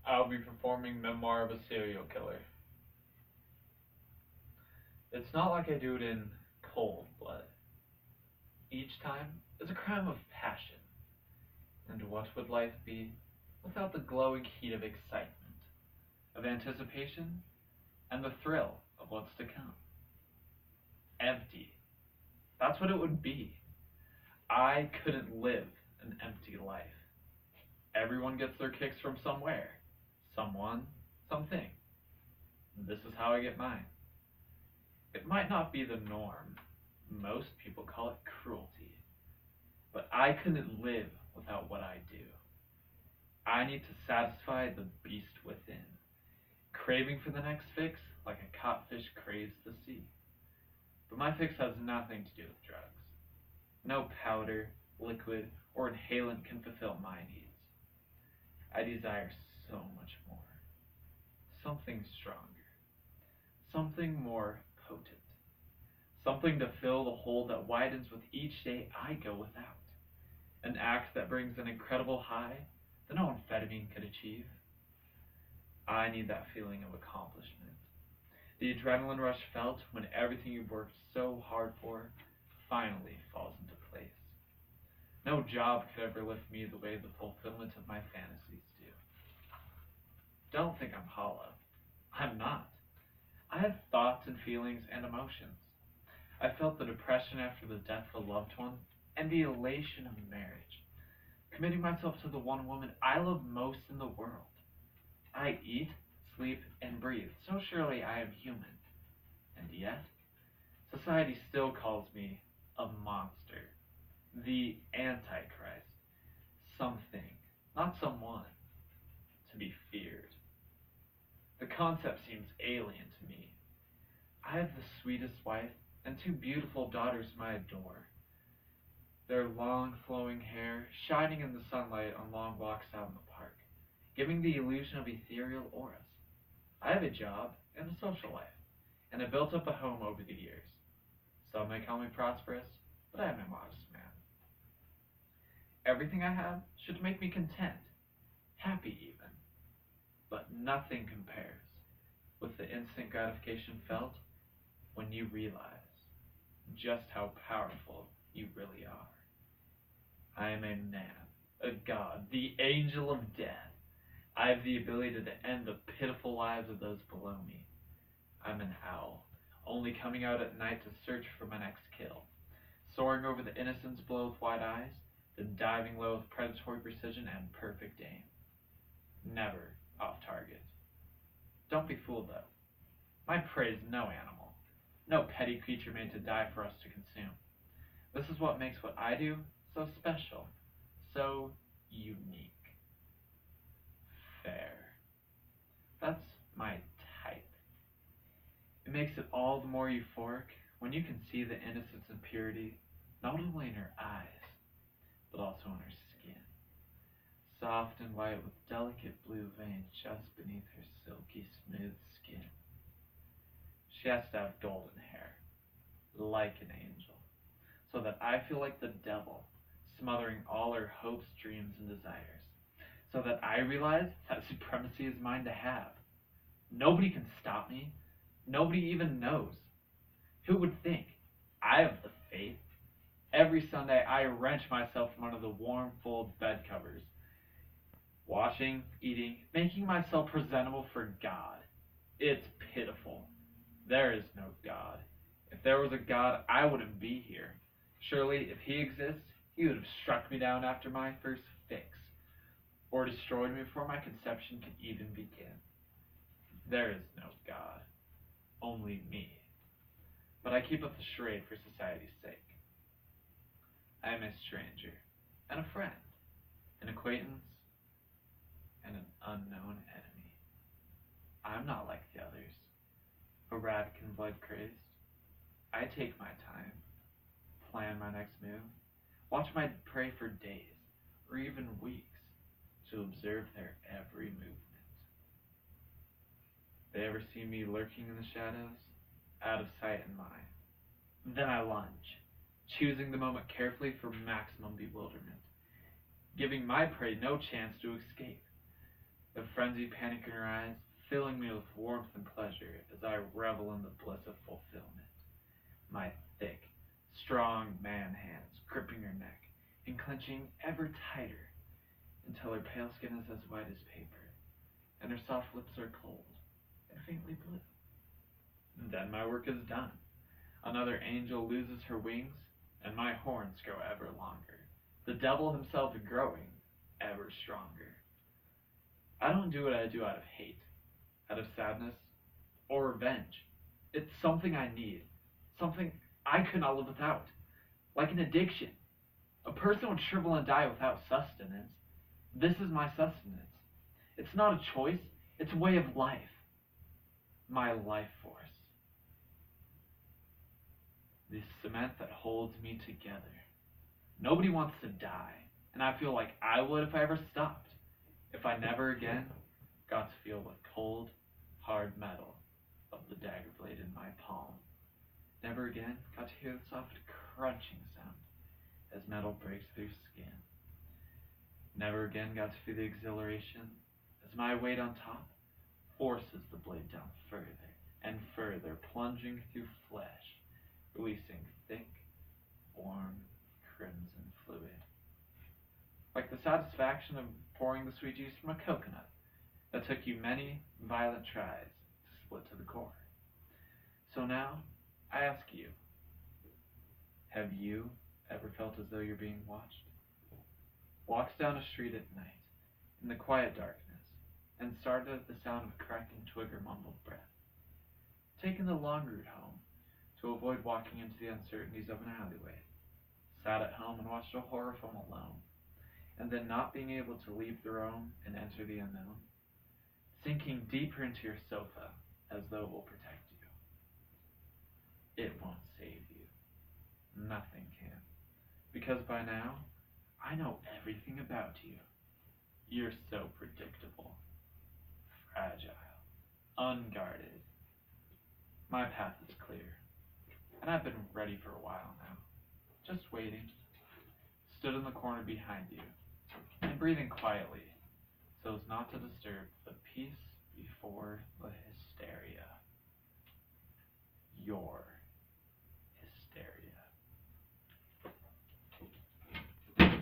I'll be performing Memoir of a Serial Killer. It's not like I do it in cold blood. Each time is a crime of passion. And what would life be without the glowing heat of excitement, of anticipation, and the thrill of what's to come? Empty. That's what it would be. I couldn't live an empty life. Everyone gets their kicks from somewhere, someone, something. This is how I get mine. It might not be the norm. Most people call it cruelty. But I couldn't live without what I do. I need to satisfy the beast within, craving for the next fix like a caught fish craves the sea. But my fix has nothing to do with drugs. No powder, liquid, or inhalant can fulfill my needs. I desire so much more. Something stronger. Something more potent. Something to fill the hole that widens with each day I go without. An act that brings an incredible high that no amphetamine could achieve. I need that feeling of accomplishment. The adrenaline rush felt when everything you've worked so hard for finally falls into place. No job could ever lift me the way the fulfillment of my fantasies do. Don't think I'm hollow. I'm not. I have thoughts and feelings and emotions. I felt the depression after the death of a loved one and the elation of marriage, committing myself to the one woman I love most in the world. I eat, sleep, and breathe, so surely I am human. And yet, society still calls me a monster, the Antichrist, something, not someone, to be feared. The concept seems alien to me. I have the sweetest wife and two beautiful daughters whom I adore. Their long flowing hair shining in the sunlight on long walks out in the park, giving the illusion of ethereal auras. I have a job and a social life, and have built up a home over the years. Some may call me prosperous, but I am a modest man. Everything I have should make me content, happy even, but nothing compares with the instant gratification felt when you realize just how powerful you really are. I am a man, a god, the angel of death. I have the ability to end the pitiful lives of those below me. I'm an owl, only coming out at night to search for my next kill, soaring over the innocents below with wide eyes, then diving low with predatory precision and perfect aim. Never off target. Don't be fooled though. My prey is no animal, no petty creature made to die for us to consume. This is what makes what I do so special, so unique. Fair. That's my type. It makes it all the more euphoric when you can see the innocence and purity not only in her eyes, but also in her skin. Soft and white with delicate blue veins just beneath her silky smooth skin. She has to have golden hair, like an angel, so that I feel like the devil, smothering all her hopes, dreams, and desires, so that I realize that supremacy is mine to have. Nobody can stop me. Nobody even knows. Who would think? I have the faith. Every Sunday I wrench myself from under the warm, fold bed covers, washing, eating, making myself presentable for God. It's pitiful. There is no God. If there was a God, I wouldn't be here. Surely, if he exists, he would have struck me down after my first fix, or destroyed me before my conception could even begin. There is no God, only me. But I keep up the charade for society's sake. I am a stranger, and a friend, an acquaintance, and an unknown enemy. I'm not like the others, erratic and blood-crazed. I take my time, plan my next move, watch my prey for days, or even weeks, to observe their every movement. They ever see me lurking in the shadows, out of sight and mind. Then I lunge, choosing the moment carefully for maximum bewilderment, giving my prey no chance to escape. the frenzied panic in her eyes filling me with warmth and pleasure as I revel in the bliss of fulfillment. My thick, strong man hands gripping her neck and clenching ever tighter until her pale skin is as white as paper, and her soft lips are cold and faintly blue. And then my work is done. Another angel loses her wings, and my horns grow ever longer, the devil himself growing ever stronger. I don't do what I do out of hate, out of sadness, or revenge. It's something I need, something I could not live without, like an addiction. A person would shrivel and die without sustenance. This is my sustenance. It's not a choice, it's a way of life. My life force. The cement that holds me together. Nobody wants to die, and I feel like I would if I ever stopped. If I never again got to feel the cold, hard metal of the dagger blade in my palm. Never again got to hear the soft crunching sound as metal breaks through skin. Never again got to feel the exhilaration as my weight on top forces the blade down further and further, plunging through flesh, releasing thick, warm, crimson fluid. Like the satisfaction of pouring the sweet juice from a coconut that took you many violent tries to split to the core. So now, I ask you, have you ever felt as though you're being watched? Walks down a street at night, in the quiet darkness, and started at the sound of a cracking twig or mumbled breath. Taken the long route home, to avoid walking into the uncertainties of an alleyway. Sat at home and watched a horror film alone, and then not being able to leave the room and enter the unknown. Sinking deeper into your sofa, as though it will protect you. It won't save you. Nothing can. Because by now, I know everything about you. You're so predictable, fragile, unguarded. My path is clear, and I've been ready for a while now, just waiting. Stood in the corner behind you, and breathing quietly, so as not to disturb